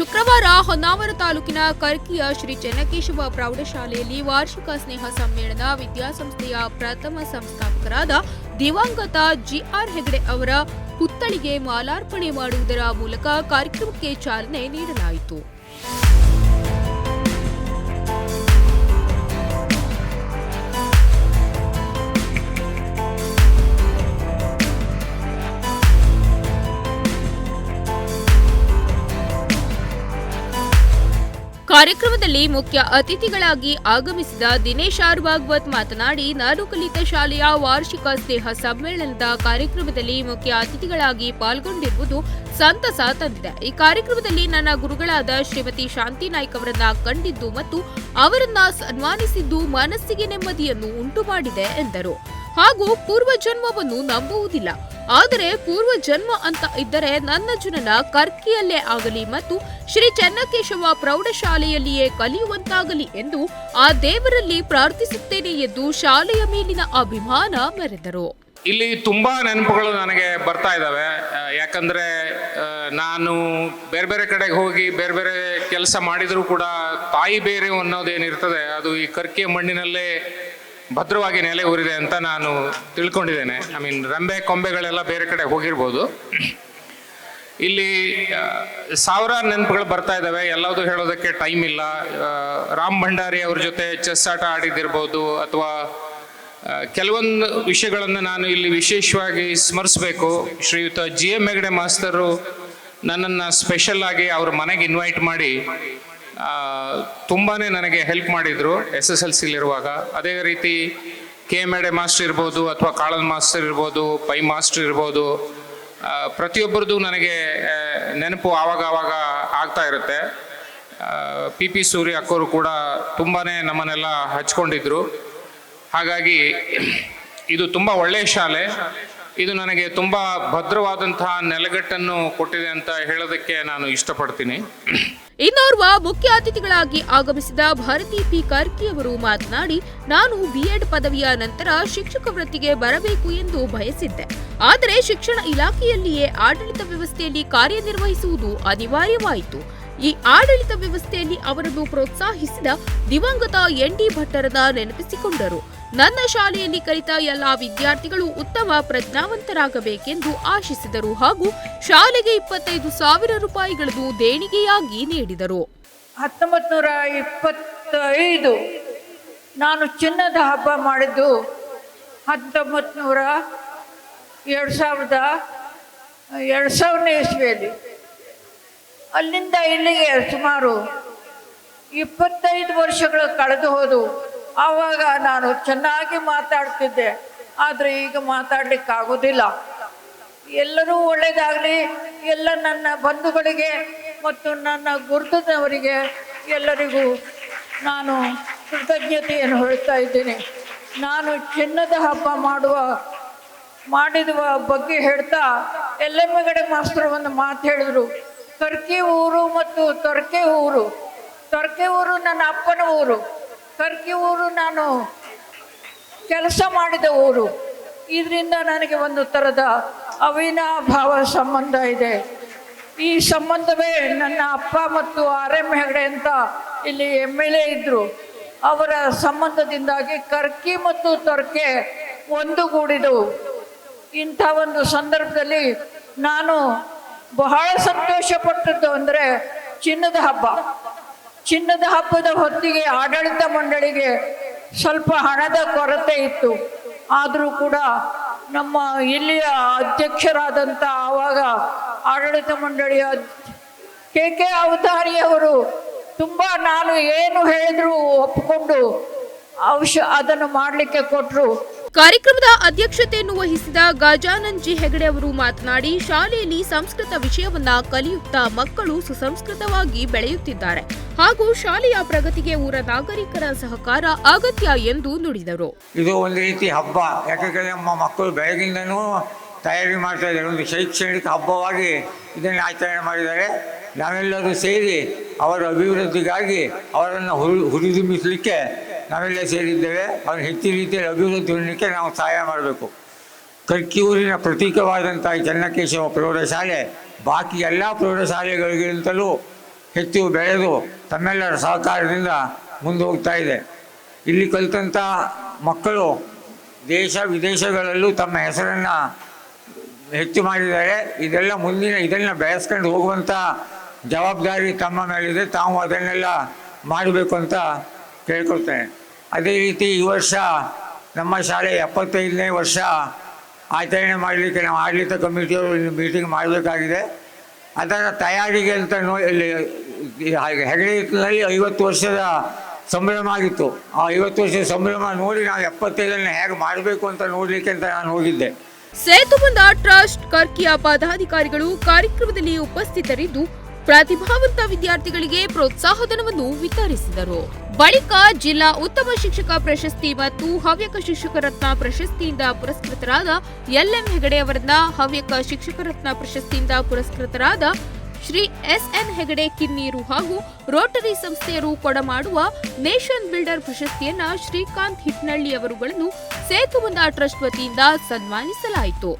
ಶುಕ್ರವಾರ ಹೊನ್ನಾವರ ತಾಲೂಕಿನ ಕರ್ಕಿಯ ಶ್ರೀ ಚೆನ್ನಕೇಶವ ಪ್ರೌಢಶಾಲೆಯಲ್ಲಿ ವಾರ್ಷಿಕ ಸ್ನೇಹ ಸಮ್ಮೇಳನ ವಿದ್ಯಾಸಂಸ್ಥೆಯ ಪ್ರಥಮ ಸಂಸ್ಥಾಪಕರಾದ ದಿವಂಗತ ಜಿಆರ್ ಹೆಗಡೆ ಅವರ ಪುತ್ಥಳಿಗೆ ಮಾಲಾರ್ಪಣೆ ಮಾಡುವುದರ ಮೂಲಕ ಕಾರ್ಯಕ್ರಮಕ್ಕೆ ಚಾಲನೆ ನೀಡಲಾಯಿತು. ಕಾರ್ಯಕ್ರಮದಲ್ಲಿ ಮುಖ್ಯ ಅತಿಥಿಗಳಾಗಿ ಆಗಮಿಸಿದ ದಿನೇಶ್ ಆರ್ ಭಾಗವತ್ ಮಾತನಾಡಿ, ನಾನು ಕಲಿತ ಶಾಲೆಯ ವಾರ್ಷಿಕ ಸ್ನೇಹ ಸಮ್ಮೇಳನದ ಕಾರ್ಯಕ್ರಮದಲ್ಲಿ ಮುಖ್ಯ ಅತಿಥಿಗಳಾಗಿ ಪಾಲ್ಗೊಂಡಿರುವುದು ಸಂತಸ ತಂದಿದೆ. ಈ ಕಾರ್ಯಕ್ರಮದಲ್ಲಿ ನನ್ನ ಗುರುಗಳಾದ ಶ್ರೀಮತಿ ಶಾಂತಿ ನಾಯ್ಕ್ ಅವರನ್ನ ಕಂಡಿದ್ದು ಮತ್ತು ಅವರನ್ನ ಸನ್ಮಾನಿಸಿದ್ದು ಮನಸ್ಸಿಗೆ ನೆಮ್ಮದಿಯನ್ನು ಉಂಟು ಮಾಡಿದೆ ಎಂದರು. ಹಾಗೂ ಪೂರ್ವ ಜನ್ಮವನ್ನು ನಂಬುವುದಿಲ್ಲ, ಆದರೆ ಪೂರ್ವ ಜನ್ಮ ಅಂತ ಇದ್ದರೆ ನನ್ನ ಜನನ ಕರ್ಕಿಯಲ್ಲೇ ಆಗಲಿ ಮತ್ತು ಶ್ರೀ ಚೆನ್ನಕೇಶವ ಪ್ರೌಢಶಾಲೆಯಲ್ಲಿಯೇ ಕಲಿಯುವಂತಾಗಲಿ ಎಂದು ಆ ದೇವರಲ್ಲಿ ಪ್ರಾರ್ಥಿಸುತ್ತೇನೆ ಎಂದು ಶಾಲೆಯ ಮೇಲಿನ ಅಭಿಮಾನ ಮೆರೆದರು. ಇಲ್ಲಿ ತುಂಬಾ ನೆನಪುಗಳು ನನಗೆ ಬರ್ತಾ ಇದ್ದಾವೆ. ಯಾಕಂದ್ರೆ ನಾನು ಬೇರೆ ಬೇರೆ ಕಡೆಗೆ ಹೋಗಿ ಬೇರೆ ಬೇರೆ ಕೆಲಸ ಮಾಡಿದರೂ ಕೂಡ ತಾಯಿ ಬೇರೆ ಅನ್ನೋದೇನಿರ್ತದೆ ಅದು ಈ ಕರ್ಕಿಯ ಮಣ್ಣಿನಲ್ಲೇ ಭದ್ರವಾಗಿ ನೆಲೆ ಊರಿದೆ ಅಂತ ನಾನು ತಿಳ್ಕೊಂಡಿದ್ದೇನೆ. ರೆಂಬೆ ಕೊಂಬೆಗಳೆಲ್ಲ ಬೇರೆ ಕಡೆ ಹೋಗಿರ್ಬೋದು. ಇಲ್ಲಿ ಸಾವಿರಾರು ನೆನಪುಗಳು ಬರ್ತಾ ಇದ್ದಾವೆ. ಎಲ್ಲದೂ ಹೇಳೋದಕ್ಕೆ ಟೈಮ್ ಇಲ್ಲ. ರಾಮ್ ಭಂಡಾರಿ ಅವ್ರ ಜೊತೆ ಚೆಸ್ ಆಟ ಆಡಿದಿರ್ಬೋದು ಅಥವಾ ಕೆಲವೊಂದು ವಿಷಯಗಳನ್ನು ನಾನು ಇಲ್ಲಿ ವಿಶೇಷವಾಗಿ ಸ್ಮರಿಸಬೇಕು. ಶ್ರೀಯುತ GM ಹೆಗಡೆ ಮಾಸ್ತರು ನನ್ನನ್ನು ಸ್ಪೆಷಲ್ ಆಗಿ ಅವ್ರ ಮನೆಗೆ ಇನ್ವೈಟ್ ಮಾಡಿ ತುಂಬಾ ನನಗೆ ಹೆಲ್ಪ್ ಮಾಡಿದರು SSLCಲಿರುವಾಗ. ಅದೇ ರೀತಿ KM ಹೆಗಡೆ ಮಾಸ್ಟರ್ ಇರ್ಬೋದು ಅಥವಾ ಕಾಳನ್ ಮಾಸ್ಟರ್ ಇರ್ಬೋದು, ಪೈ ಮಾಸ್ಟರ್ ಇರ್ಬೋದು, ಪ್ರತಿಯೊಬ್ಬರದ್ದು ನನಗೆ ನೆನಪು ಆವಾಗ ಆಗ್ತಾ ಇರುತ್ತೆ. PP ಸೂರ್ಯ ಅಕ್ಕವರು ಕೂಡ ತುಂಬಾ ನಮ್ಮನ್ನೆಲ್ಲ ಹಚ್ಕೊಂಡಿದ್ರು. ಹಾಗಾಗಿ ಇದು ತುಂಬ ಒಳ್ಳೆಯ ಶಾಲೆ. ಇದು ನನಗೆ ತುಂಬ ಭದ್ರವಾದಂತಹ ನೆಲೆಗಟ್ಟನ್ನು ಕೊಟ್ಟಿದೆ ಅಂತ ಹೇಳೋದಕ್ಕೆ ನಾನು ಇಷ್ಟಪಡ್ತೀನಿ. ಇನ್ನೋರ್ವ ಮುಖ್ಯ ಅತಿಥಿಗಳಾಗಿ ಆಗಮಿಸಿದ ಭಾರತಿ P ಕರ್ಕಿ ಅವರು ಮಾತನಾಡಿ, ನಾನು B.Ed ಪದವಿಯ ನಂತರ ಶಿಕ್ಷಕ ವೃತ್ತಿಗೆ ಬರಬೇಕು ಎಂದು ಬಯಸಿದ್ದೆ. ಆದರೆ ಶಿಕ್ಷಣ ಇಲಾಖೆಯಲ್ಲಿಯೇ ಆಡಳಿತ ವ್ಯವಸ್ಥೆಯಲ್ಲಿ ಕಾರ್ಯನಿರ್ವಹಿಸುವುದು ಅನಿವಾರ್ಯವಾಯಿತು. ಈ ಆಡಳಿತ ವ್ಯವಸ್ಥೆಯಲ್ಲಿ ಅವರನ್ನು ಪ್ರೋತ್ಸಾಹಿಸಿದ ದಿವಂಗತ ND ಭಟ್ಟರನ್ನ ನೆನಪಿಸಿಕೊಂಡರು. ನನ್ನ ಶಾಲೆಯಲ್ಲಿ ಕಲಿತ ಎಲ್ಲಾ ವಿದ್ಯಾರ್ಥಿಗಳು ಉತ್ತಮ ಪ್ರಜ್ಞಾವಂತರಾಗಬೇಕೆಂದು ಆಶಿಸಿದರು ಹಾಗೂ ಶಾಲೆಗೆ 25,000 ರೂಪಾಯಿಗಳನ್ನು ದೇಣಿಗೆಯಾಗಿ ನೀಡಿದರು. 1925 ನಾನು ಚಿನ್ನದ ಹಬ್ಬ ಮಾಡಿದ್ದು 2000ನೇ ಇಸ್ವಿಯಲ್ಲಿ. ಅಲ್ಲಿಂದ ಇಲ್ಲಿಗೆ ಸುಮಾರು 25 ವರ್ಷಗಳು ಕಳೆದು ಹೋದವು. ಆವಾಗ ನಾನು ಚೆನ್ನಾಗಿ ಮಾತಾಡ್ತಿದ್ದೆ, ಆದರೆ ಈಗ ಮಾತಾಡಲಿಕ್ಕಾಗೋದಿಲ್ಲ. ಎಲ್ಲರೂ ಒಳ್ಳೆಯದಾಗಲಿ. ಎಲ್ಲ ನನ್ನ ಬಂಧುಗಳಿಗೆ ಮತ್ತು ನನ್ನ ಗುರುತದವರಿಗೆ ಎಲ್ಲರಿಗೂ ನಾನು ಕೃತಜ್ಞತೆಯನ್ನು ಹೇಳ್ತಾ ಇದ್ದೇನೆ. ನಾನು ಚಿನ್ನದ ಹಬ್ಬ ಮಾಡಿದ ಬಗ್ಗೆ ಹೇಳ್ತಾ LM ಹೆಗಡೆ ಮಾಸ್ತರು ಒಂದು ಮಾತು ಹೇಳಿದರು. ಕರ್ಕಿ ಊರು ಮತ್ತು ತೊರಕೆ ಊರು ನನ್ನ ಅಪ್ಪನ ಊರು, ಕರ್ಕಿ ಊರು ನಾನು ಕೆಲಸ ಮಾಡಿದ ಊರು. ಇದರಿಂದ ನನಗೆ ಒಂದು ಥರದ ಅವಿನಾಭಾವ ಸಂಬಂಧ ಇದೆ. ಈ ಸಂಬಂಧವೇ ನನ್ನ ಅಪ್ಪ ಮತ್ತು RM ಹೆಗಡೆ ಅಂತ ಇಲ್ಲಿ MLA ಇದ್ದರು. ಅವರ ಸಂಬಂಧದಿಂದಾಗಿ ಕರ್ಕಿ ಮತ್ತು ತೊರಕೆ ಒಂದುಗೂಡಿದವು. ಇಂಥ ಒಂದು ಸಂದರ್ಭದಲ್ಲಿ ನಾನು ಬಹಳ ಸಂತೋಷಪಟ್ಟದ್ದು ಅಂದರೆ ಚಿನ್ನದ ಹಬ್ಬದ ಹೊತ್ತಿಗೆ ಆಡಳಿತ ಮಂಡಳಿಗೆ ಸ್ವಲ್ಪ ಹಣದ ಕೊರತೆ ಇತ್ತು. ಆದರೂ ಕೂಡ ನಮ್ಮ ಇಲ್ಲಿಯ ಅಧ್ಯಕ್ಷರಾದಂಥ ಆವಾಗ ಆಡಳಿತ ಮಂಡಳಿಯ KK ಅವತಾರಿಯವರು ತುಂಬ ನಾನು ಏನು ಹೇಳಿದ್ರು ಒಪ್ಪಿಕೊಂಡು ಅದನ್ನು ಮಾಡಲಿಕ್ಕೆ ಕೊಟ್ಟರು. ಕಾರ್ಯಕ್ರಮದ ಅಧ್ಯಕ್ಷತೆಯನ್ನು ವಹಿಸಿದ ಗಜಾನನ್ G ಹೆಗಡೆ ಅವರು ಮಾತನಾಡಿ, ಶಾಲೆಯಲ್ಲಿ ಸಂಸ್ಕೃತ ವಿಷಯವನ್ನ ಕಲಿಯುತ್ತಾ ಮಕ್ಕಳು ಸುಸಂಸ್ಕೃತವಾಗಿ ಬೆಳೆಯುತ್ತಿದ್ದಾರೆ ಹಾಗೂ ಶಾಲೆಯ ಪ್ರಗತಿಗೆ ಊರ ನಾಗರಿಕರ ಸಹಕಾರ ಅಗತ್ಯ ಎಂದು ನುಡಿದರು. ಇದು ಒಂದು ರೀತಿ ಹಬ್ಬ. ಯಾಕಂದರೆ ನಮ್ಮ ಮಕ್ಕಳು ಬೆಳಗಿಂದನೂ ತಯಾರಿ ಮಾಡ್ತಾ ಇದ್ದಾರೆ. ಒಂದು ಶೈಕ್ಷಣಿಕ ಹಬ್ಬವಾಗಿ ಇದನ್ನು ಆಚರಣೆ ಮಾಡಿದ್ದಾರೆ. ನಾವೆಲ್ಲರೂ ಸೇರಿ ಅವರ ಅಭಿವೃದ್ಧಿಗಾಗಿ ಅವರನ್ನು ಹುರಿದುಂಬಿಸಲಿಕ್ಕೆ ನಾವೆಲ್ಲ ಸೇರಿದ್ದೇವೆ. ಅವ್ರು ಹೆಚ್ಚಿನ ರೀತಿಯಲ್ಲಿ ಅಭಿವೃದ್ಧಿ ಹೊಂದಲಿಕ್ಕೆ ನಾವು ಸಹಾಯ ಮಾಡಬೇಕು. ಕರ್ಕಿ ಊರಿನ ಪ್ರತೀಕವಾದಂಥ ಚೆನ್ನಕೇಶವ ಪ್ರೌಢಶಾಲೆ ಬಾಕಿ ಎಲ್ಲ ಪ್ರೌಢಶಾಲೆಗಳಿಗಿಂತಲೂ ಹೆಚ್ಚು ಬೆಳೆದು ತಮ್ಮೆಲ್ಲರ ಸಹಕಾರದಿಂದ ಮುಂದೆ ಹೋಗ್ತಾ ಇದೆ. ಇಲ್ಲಿ ಕಲಿತಂಥ ಮಕ್ಕಳು ದೇಶ ವಿದೇಶಗಳಲ್ಲೂ ತಮ್ಮ ಹೆಸರನ್ನು ಹೆಚ್ಚು ಮಾಡಿದ್ದಾರೆ. ಇದನ್ನು ಬೆಳೆಸ್ಕೊಂಡು ಹೋಗುವಂಥ ಜವಾಬ್ದಾರಿ ತಮ್ಮ ಮೇಲಿದೆ. ತಾವು ಅದನ್ನೆಲ್ಲ ಮಾಡಬೇಕು ಅಂತ ಕೇಳ್ಕೊಳ್ತೇನೆ. ಅದೇ ರೀತಿ ಈ ವರ್ಷ ನಮ್ಮ ಶಾಲೆ 75ನೇ ವರ್ಷ ಆಚರಣೆ ಮಾಡಲಿಕ್ಕೆ ನಾವು ಆಡಳಿತ ಕಮಿಟಿಯವರು ಇಲ್ಲಿ ಮೀಟಿಂಗ್ ಮಾಡಬೇಕಾಗಿದೆ. ಅದರ ತಯಾರಿಗೆ ಅಂತ ಹೆಗಡೆ ಹಿತ್ತಲಿನಲ್ಲಿ 50 ವರ್ಷದ ಸಂಭ್ರಮ ಆಗಿತ್ತು. ಆ 50 ವರ್ಷದ ಸಂಭ್ರಮ ನೋಡಿ ನಾವು 75ನ್ನು ಹೇಗೆ ಮಾಡಬೇಕು ಅಂತ ನೋಡಲಿಕ್ಕೆ ಅಂತ ನಾನು ಹೋಗಿದ್ದೆ. ಸೇತುಬಂಧ ಟ್ರಸ್ಟ್ ಕರ್ಕಿಯ ಪದಾಧಿಕಾರಿಗಳು ಕಾರ್ಯಕ್ರಮದಲ್ಲಿ ಉಪಸ್ಥಿತರಿದ್ದು ಪ್ರತಿಭಾವಂತ ವಿದ್ಯಾರ್ಥಿಗಳಿಗೆ ಪ್ರೋತ್ಸಾಹಧನವನ್ನು ವಿತರಿಸಿದರು. ಬಳಿಕ ಜಿಲ್ಲಾ ಉತ್ತಮ ಶಿಕ್ಷಕ ಪ್ರಶಸ್ತಿ ಮತ್ತು ಹವ್ಯಕ ಶಿಕ್ಷಕ ರತ್ನ ಪ್ರಶಸ್ತಿಯಿಂದ ಪುರಸ್ಕೃತರಾದ LM ಹೆಗಡೆ ಅವರನ್ನ, ಹವ್ಯಕ ಶಿಕ್ಷಕ ರತ್ನ ಪ್ರಶಸ್ತಿಯಿಂದ ಪುರಸ್ಕೃತರಾದ ಶ್ರೀ SN ಹೆಗಡೆ ಕಿನ್ನೀರು ಹಾಗೂ ರೋಟರಿ ಸಂಸ್ಥೆಯರು ಕೊಡಮಾಡುವ ನೇಷನ್ ಬಿಲ್ಡರ್ ಪ್ರಶಸ್ತಿಯನ್ನ ಶ್ರೀಕಾಂತ್ ಹಿಟ್ನಳ್ಳಿ ಅವರುಗಳನ್ನು ಸೇತುಬಂಧ ಟ್ರಸ್ಟ್ ವತಿಯಿಂದ ಸನ್ಮಾನಿಸಲಾಯಿತು.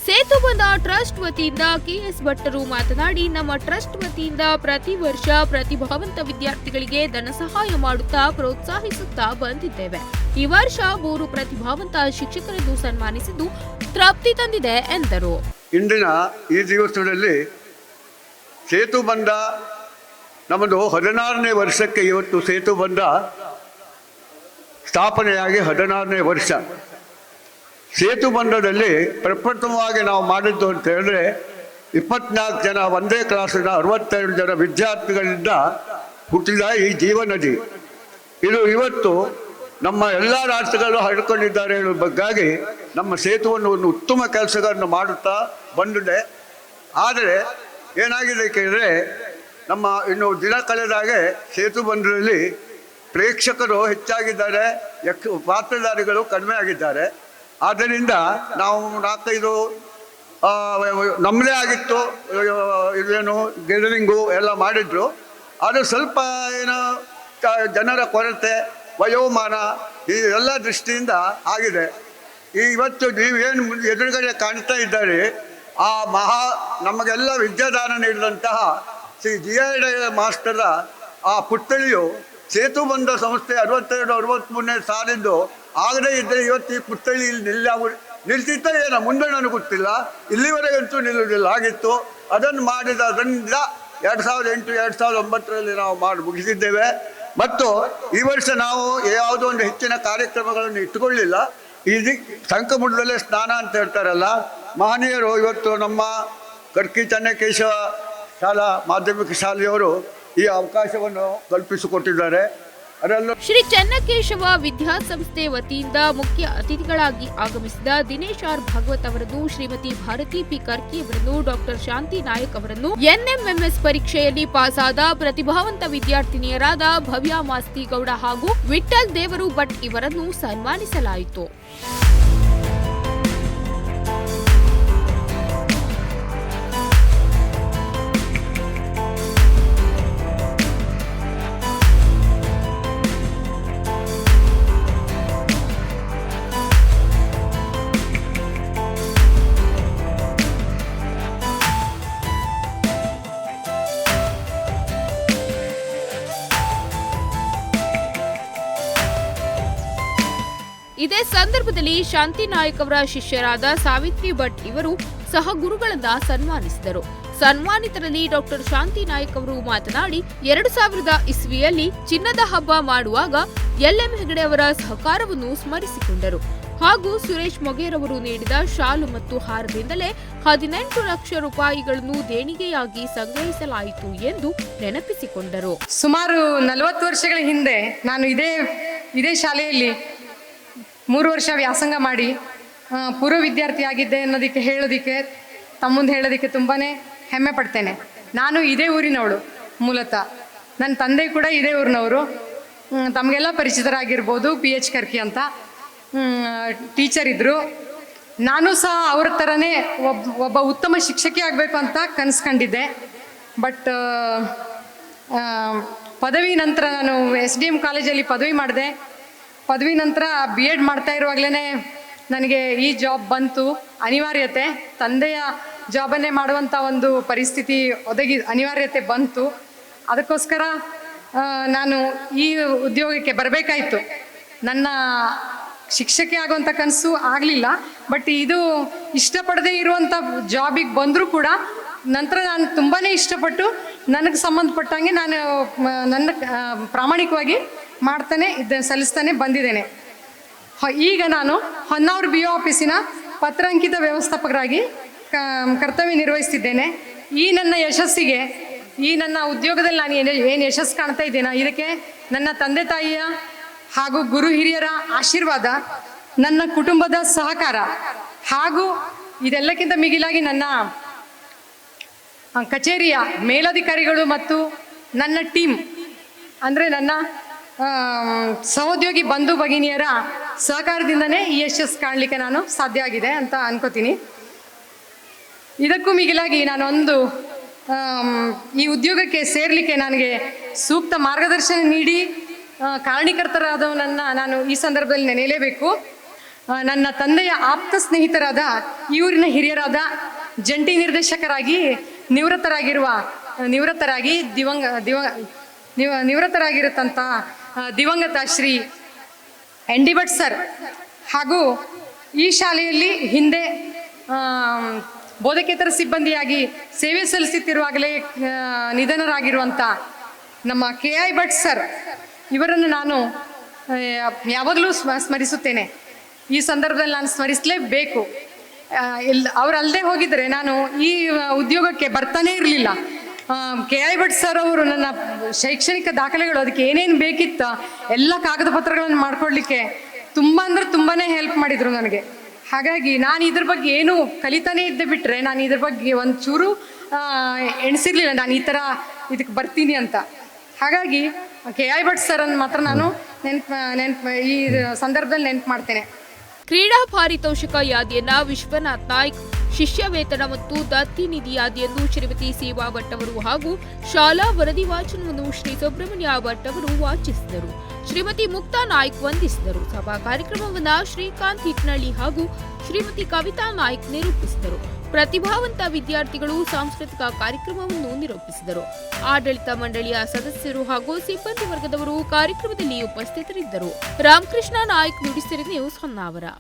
ಸೇತುಬಂಧ ಟ್ರಸ್ಟ್ ವತಿಯಿಂದ KS ಭಟ್ಟರು ಮಾತನಾಡಿ, ನಮ್ಮ ಟ್ರಸ್ಟ್ ವತಿಯಿಂದ ಪ್ರತಿ ವರ್ಷ ಪ್ರತಿಭಾವಂತ ವಿದ್ಯಾರ್ಥಿಗಳಿಗೆ ಧನ ಸಹಾಯ ಮಾಡುತ್ತಾ ಪ್ರೋತ್ಸಾಹಿಸುತ್ತಾ ಬಂದಿದ್ದೇವೆ. ಈ ವರ್ಷ 3 ಪ್ರತಿಭಾವಂತ ಶಿಕ್ಷಕರನ್ನು ಸನ್ಮಾನಿಸಿದ್ದು ತೃಪ್ತಿ ತಂದಿದೆ ಎಂದರು. ಇಂದಿನ ಈ ದಿವಸದಲ್ಲಿ ಸೇತುಬಂಧ ನಮ್ಮದು 16ನೇ ವರ್ಷಕ್ಕೆ ಇವತ್ತು ಸೇತುಬಂಧ ಸ್ಥಾಪನೆಯಾಗಿ 16ನೇ ವರ್ಷ. ಸೇತುಬಂಧದಲ್ಲಿ ಪ್ರಪ್ರಥಮವಾಗಿ ನಾವು ಮಾಡಿದ್ದು ಅಂತ ಹೇಳಿದ್ರೆ 24 ಜನ ಒಂದೇ ಕ್ಲಾಸಿನ 62 ಜನ ವಿದ್ಯಾರ್ಥಿಗಳಿಂದ ಹುಟ್ಟಿದ ಈ ಜೀವನದಿ. ಇದು ಇವತ್ತು ನಮ್ಮ ಎಲ್ಲ ರಾಷ್ಟ್ರಗಳು ಹರಡ್ಕೊಂಡಿದ್ದಾರೆ ಹೇಳುವ ಬಗ್ಗಾಗಿ ನಮ್ಮ ಸೇತುವನ್ನು ಒಂದು ಉತ್ತಮ ಕೆಲಸಗಳನ್ನು ಮಾಡುತ್ತಾ ಬಂದಿದೆ. ಆದರೆ ಏನಾಗಿದೆ ಕೇಳಿದ್ರೆ ನಮ್ಮ ಇನ್ನು ದಿನ ಕಳೆದಾಗೆ ಸೇತುಬಂಧದಲ್ಲಿ ಪ್ರೇಕ್ಷಕರು ಹೆಚ್ಚಾಗಿದ್ದಾರೆ, ಪಾತ್ರಧಾರಿಗಳು ಕಡಿಮೆ ಆಗಿದ್ದಾರೆ. ಆದ್ದರಿಂದ ನಾವು 4-5 ನಮ್ಮದೇ ಆಗಿತ್ತು ಇದೇನು ಗ್ಯಾದರಿಂಗು ಎಲ್ಲ ಮಾಡಿದ್ರು. ಅದು ಸ್ವಲ್ಪ ಏನು ಜನರ ಕೊರತೆ, ವಯೋಮಾನ ಈ ಎಲ್ಲ ದೃಷ್ಟಿಯಿಂದ ಆಗಿದೆ. ಇವತ್ತು ನೀವೇನು ಎದುರುಗಡೆ ಕಾಣ್ತಾ ಇದ್ದಾರೆ ಆ ನಮಗೆಲ್ಲ ವಿದ್ಯಾದಾನ ನೀಡಿದಂತಹ ಶ್ರೀ GI ಮಾಸ್ಟರ ಆ ಪುತ್ಥಳಿಯು ಸೇತುಬಂಧ ಸಂಸ್ಥೆ 62-63ನೇ ಸಾಲಿದ್ದು ಆಗದೇ ಇದ್ದರೆ ಇವತ್ತು ಈ ಪುತ್ಥಳಿ ಇಲ್ಲಿ ನಿಲ್ತಿತ್ತ ಏನೋ ಮುಂದೆ ನನಗೆ ಗೊತ್ತಿಲ್ಲ, ಇಲ್ಲಿವರೆಗಂತೂ ನಿಲ್ಲುವುದಿಲ್ಲ ಆಗಿತ್ತು. ಅದನ್ನು ಅದರಿಂದ 2008-2009ರಲ್ಲಿ ನಾವು ಮಾಡಿ ಮುಗಿಸಿದ್ದೇವೆ. ಮತ್ತು ಈ ವರ್ಷ ನಾವು ಯಾವುದೋ ಒಂದು ಹೆಚ್ಚಿನ ಕಾರ್ಯಕ್ರಮಗಳನ್ನು ಇಟ್ಟುಕೊಳ್ಳಿಲ್ಲ. ಇದು ಸಂಕಮುಟದಲ್ಲೇ ಸ್ನಾನ ಅಂತ ಹೇಳ್ತಾರಲ್ಲ, ಮಹನೀಯರು ಇವತ್ತು ನಮ್ಮ ಕರ್ಕಿ ಚನ್ನಕೇಶವ ಶಾಲಾ ಮಾಧ್ಯಮಿಕ ಶಾಲೆಯವರು ಈ ಅವಕಾಶವನ್ನು ಕಲ್ಪಿಸಿಕೊಟ್ಟಿದ್ದಾರೆ. ಶ್ರೀ ಚನ್ನಕೇಶವ ವಿದ್ಯಾಸಂಸ್ಥೆ ವತಿಯಿಂದ ಮುಖ್ಯ ಅತಿಥಿಗಳಾಗಿ ಆಗಮಿಸಿದ ದಿನೇಶ್ R ಭಾಗವತ್ ಅವರನ್ನು, ಶ್ರೀಮತಿ ಭಾರತಿ P ಕರ್ಕಿ ಅವರನ್ನು, ಡಾಕ್ಟರ್ ಶಾಂತಿ ನಾಯಕ್ ಅವರನ್ನು, NMMS ಪರೀಕ್ಷೆಯಲ್ಲಿ ಪಾಸಾದ ಪ್ರತಿಭಾವಂತ ವಿದ್ಯಾರ್ಥಿನಿಯರಾದ ಭವ್ಯ ಮಾಸ್ತಿಗೌಡ ಹಾಗೂ ವಿಠಲ್ ದೇವರು ಭಟ್ ಇವರನ್ನು ಸನ್ಮಾನಿಸಲಾಯಿತು. ಇದೇ ಸಂದರ್ಭದಲ್ಲಿ ಶಾಂತಿ ನಾಯಕ್ ಅವರ ಶಿಷ್ಯರಾದ ಸಾವಿತ್ರಿ ಭಟ್ ಇವರು ಸಹ ಗುರುಗಳನ್ನ ಸನ್ಮಾನಿಸಿದರು. ಸನ್ಮಾನಿತರಲ್ಲಿ ಡಾಕ್ಟರ್ ಶಾಂತಿ ನಾಯಕ್ ಅವರು ಮಾತನಾಡಿ, 2000 ಇಸ್ವಿಯಲ್ಲಿ ಚಿನ್ನದ ಹಬ್ಬ ಮಾಡುವಾಗ LM ಹೆಗಡೆ ಅವರ ಸಹಕಾರವನ್ನು ಸ್ಮರಿಸಿಕೊಂಡರು. ಹಾಗೂ ಸುರೇಶ್ ಮೊಗೇರ್ ಅವರು ನೀಡಿದ ಶಾಲು ಮತ್ತು ಹಾರದಿಂದಲೇ 18 ಲಕ್ಷ ರೂಪಾಯಿಗಳನ್ನು ದೇಣಿಗೆಯಾಗಿ ಸಂಗ್ರಹಿಸಲಾಯಿತು ಎಂದು ನೆನಪಿಸಿಕೊಂಡರು. ಸುಮಾರು 40 ವರ್ಷಗಳ ಹಿಂದೆ ನಾನು ಇದೇ ಶಾಲೆಯಲ್ಲಿ 3 ವರ್ಷ ವ್ಯಾಸಂಗ ಮಾಡಿ ಪೂರ್ವ ವಿದ್ಯಾರ್ಥಿಯಾಗಿದ್ದೆ ಅನ್ನೋದಕ್ಕೆ ತಮ್ಮ ಮುಂದೆ ಹೇಳೋದಕ್ಕೆ ತುಂಬಾ ಹೆಮ್ಮೆ ಪಡ್ತೇನೆ. ನಾನು ಇದೇ ಊರಿನವಳು. ಮೂಲತಃ. ನನ್ನ ತಂದೆ ಕೂಡ ಇದೇ ಊರಿನವರು. ತಮಗೆಲ್ಲ ಪರಿಚಿತರಾಗಿರ್ಬೋದು, PH ಕರ್ಕಿ ಅಂತ ಟೀಚರ್ ಇದ್ದರು. ನಾನು ಸಹ ಅವ್ರ ಥರನೇ ಒಬ್ಬ ಉತ್ತಮ ಶಿಕ್ಷಕಿ ಆಗಬೇಕು ಅಂತ ಕನಸ್ಕೊಂಡಿದ್ದೆ. ಬಟ್ ಪದವಿ ನಂತರ ನಾನು SDM ಕಾಲೇಜಲ್ಲಿ ಪದವಿ ಮಾಡಿದೆ. ಪದವಿ ನಂತರ B.Ed ಮಾಡ್ತಾ ಇರುವಾಗಲೇ ನನಗೆ ಈ ಜಾಬ್ ಬಂತು. ಅನಿವಾರ್ಯತೆ, ತಂದೆಯ ಜಾಬನ್ನೇ ಮಾಡುವಂಥ ಒಂದು ಪರಿಸ್ಥಿತಿ ಅನಿವಾರ್ಯತೆ ಬಂತು. ಅದಕ್ಕೋಸ್ಕರ ನಾನು ಈ ಉದ್ಯೋಗಕ್ಕೆ ಬರಬೇಕಾಯಿತು. ನನ್ನ ಶಿಕ್ಷಕಿ ಆಗುವಂಥ ಕನಸು ಆಗಲಿಲ್ಲ. ಬಟ್ ಇದು ಇಷ್ಟಪಡದೇ ಇರುವಂಥ ಜಾಬಿಗೆ ಬಂದರೂ ಕೂಡ ನಂತರ ನಾನು ತುಂಬಾ ಇಷ್ಟಪಟ್ಟು ನನಗೆ ಸಂಬಂಧಪಟ್ಟಂಗೆ ನಾನು ನನ್ನ ಪ್ರಾಮಾಣಿಕವಾಗಿ ಸಲ್ಲಿಸ್ತಾನೆ ಬಂದಿದ್ದೇನೆ. ಈಗ ನಾನು ಹೊನ್ನಾವರ BO ಆಫೀಸಿನ ಪತ್ರಾಂಕಿತ ವ್ಯವಸ್ಥಾಪಕರಾಗಿ ಕರ್ತವ್ಯ ನಿರ್ವಹಿಸ್ತಿದ್ದೇನೆ. ಈ ನನ್ನ ಯಶಸ್ಸಿಗೆ, ಈ ನನ್ನ ಉದ್ಯೋಗದಲ್ಲಿ ನಾನು ಏನು ಯಶಸ್ಸು ಕಾಣ್ತಾ ಇದ್ದೇನೆ, ಇದಕ್ಕೆ ನನ್ನ ತಂದೆ ತಾಯಿಯ ಹಾಗೂ ಗುರು ಹಿರಿಯರ ಆಶೀರ್ವಾದ, ನನ್ನ ಕುಟುಂಬದ ಸಹಕಾರ ಹಾಗೂ ಇದೆಲ್ಲಕ್ಕಿಂತ ಮಿಗಿಲಾಗಿ ನನ್ನ ಕಚೇರಿಯ ಮೇಲಧಿಕಾರಿಗಳು ಮತ್ತು ನನ್ನ ಟೀಮ್ ಅಂದರೆ ನನ್ನ ಸಹೋದ್ಯೋಗಿ ಬಂಧು ಭಗಿನಿಯರ ಸಹಕಾರದಿಂದನೇ ಈ ಯಶಸ್ಸು ಕಾಣಲಿಕ್ಕೆ ನಾನು ಸಾಧ್ಯ ಆಗಿದೆ ಅಂತ ಅನ್ಕೋತೀನಿ. ಇದಕ್ಕೂ ಮಿಗಿಲಾಗಿ ನಾನೊಂದು ಈ ಉದ್ಯೋಗಕ್ಕೆ ಸೇರಲಿಕ್ಕೆ ನನಗೆ ಸೂಕ್ತ ಮಾರ್ಗದರ್ಶನ ನೀಡಿ ಕಾರಣೀಕರ್ತರಾದವನನ್ನು ನಾನು ಈ ಸಂದರ್ಭದಲ್ಲಿ ನೆನೆಯಲೇಬೇಕು. ನನ್ನ ತಂದೆಯ ಆಪ್ತ ಸ್ನೇಹಿತರಾದ ಈ ಊರಿನ ಹಿರಿಯರಾದ ಜಂಟಿ ನಿರ್ದೇಶಕರಾಗಿ ನಿವೃತ್ತರಾಗಿರುತ್ತಂಥ ದಿವಂಗತ ಶ್ರೀ ND ಭಟ್ ಸರ್ ಹಾಗೂ ಈ ಶಾಲೆಯಲ್ಲಿ ಹಿಂದೆ ಬೋಧಕೇತರ ಸಿಬ್ಬಂದಿಯಾಗಿ ಸೇವೆ ಸಲ್ಲಿಸುತ್ತಿರುವಾಗಲೇ ನಿಧನರಾಗಿರುವಂಥ ನಮ್ಮ KI ಭಟ್ ಸರ್, ಇವರನ್ನು ನಾನು ಯಾವಾಗಲೂ ಸ್ಮರಿಸುತ್ತೇನೆ. ಈ ಸಂದರ್ಭದಲ್ಲಿ ನಾನು ಸ್ಮರಿಸಲೇಬೇಕು. ಅವರಲ್ಲದೆ ಹೋಗಿದ್ದರೆ ನಾನು ಈ ಉದ್ಯೋಗಕ್ಕೆ ಬರ್ತಾನೇ ಇರಲಿಲ್ಲ. KI ಭಟ್ ಸರ್ ಅವರು ನನ್ನ ಶೈಕ್ಷಣಿಕ ದಾಖಲೆಗಳು, ಅದಕ್ಕೆ ಏನೇನು ಬೇಕಿತ್ತ ಎಲ್ಲ ಕಾಗದ ಪತ್ರಗಳನ್ನು ಮಾಡ್ಕೊಡ್ಲಿಕ್ಕೆ ತುಂಬಾ ಹೆಲ್ಪ್ ಮಾಡಿದರು ನನಗೆ. ಹಾಗಾಗಿ ನಾನು ಇದ್ರ ಬಗ್ಗೆ ಏನು ಕಲಿತಾನೇ ಇದ್ದೆ ಬಿಟ್ಟರೆ ನಾನು ಇದ್ರ ಬಗ್ಗೆ ಒಂಚೂರು ಎಣಿಸಿರ್ಲಿಲ್ಲ ನಾನು ಈ ಥರ ಇದಕ್ಕೆ ಬರ್ತೀನಿ ಅಂತ. ಹಾಗಾಗಿ KI ಭಟ್ ಸರನ್ನು ಮಾತ್ರ ನಾನು ಈ ಸಂದರ್ಭದಲ್ಲಿ ನೆನಪು ಮಾಡ್ತೇನೆ. ಕ್ರೀಡಾ ಪಾರಿತೋಷಕ ಯಾದಿಯನ್ನ ವಿಶ್ವನಾಥ್ ನಾಯ್ಕ್, ಶಿಷ್ಯ ವೇತನ ಮತ್ತು ದತ್ತಿ ನಿಧಿ ಯಾದಿಯನ್ನು ಶ್ರೀಮತಿ ಸೇವಾ ಭಟ್ ಅವರು ಹಾಗೂ ಶಾಲಾ ವರದಿ ವಾಚನವನ್ನು ಶ್ರೀ ಸುಬ್ರಹ್ಮಣ್ಯ ಭಟ್ ಅವರು ವಾಚಿಸಿದರು. ಶ್ರೀಮತಿ ಮುಕ್ತಾ ನಾಯ್ಕ್ ವಂದಿಸಿದರು. ಸಭಾ ಕಾರ್ಯಕ್ರಮವನ್ನು ಶ್ರೀಕಾಂತ್ ಹಿಟ್ನಳ್ಳಿ ಹಾಗೂ ಶ್ರೀಮತಿ ಕವಿತಾ ನಾಯ್ಕ್ ನಿರೂಪಿಸಿದರು. ಪ್ರತಿಭಾವಂತ ವಿದ್ಯಾರ್ಥಿಗಳು ಸಾಂಸ್ಕೃತಿಕ ಕಾರ್ಯಕ್ರಮವನ್ನು ನಿರೂಪಿಸಿದರು. ಆಡಳಿತ ಮಂಡಳಿಯ ಸದಸ್ಯರು ಹಾಗೂ ಸಿಬ್ಬಂದಿ ವರ್ಗದವರು ಕಾರ್ಯಕ್ರಮದಲ್ಲಿ ಉಪಸ್ಥಿತರಿದ್ದರು. ರಾಮಕೃಷ್ಣ ನಾಯ್ಕ್, ನುಡಿಸಿರಿ ನ್ಯೂಸ್, ಹೊನ್ನಾವರ.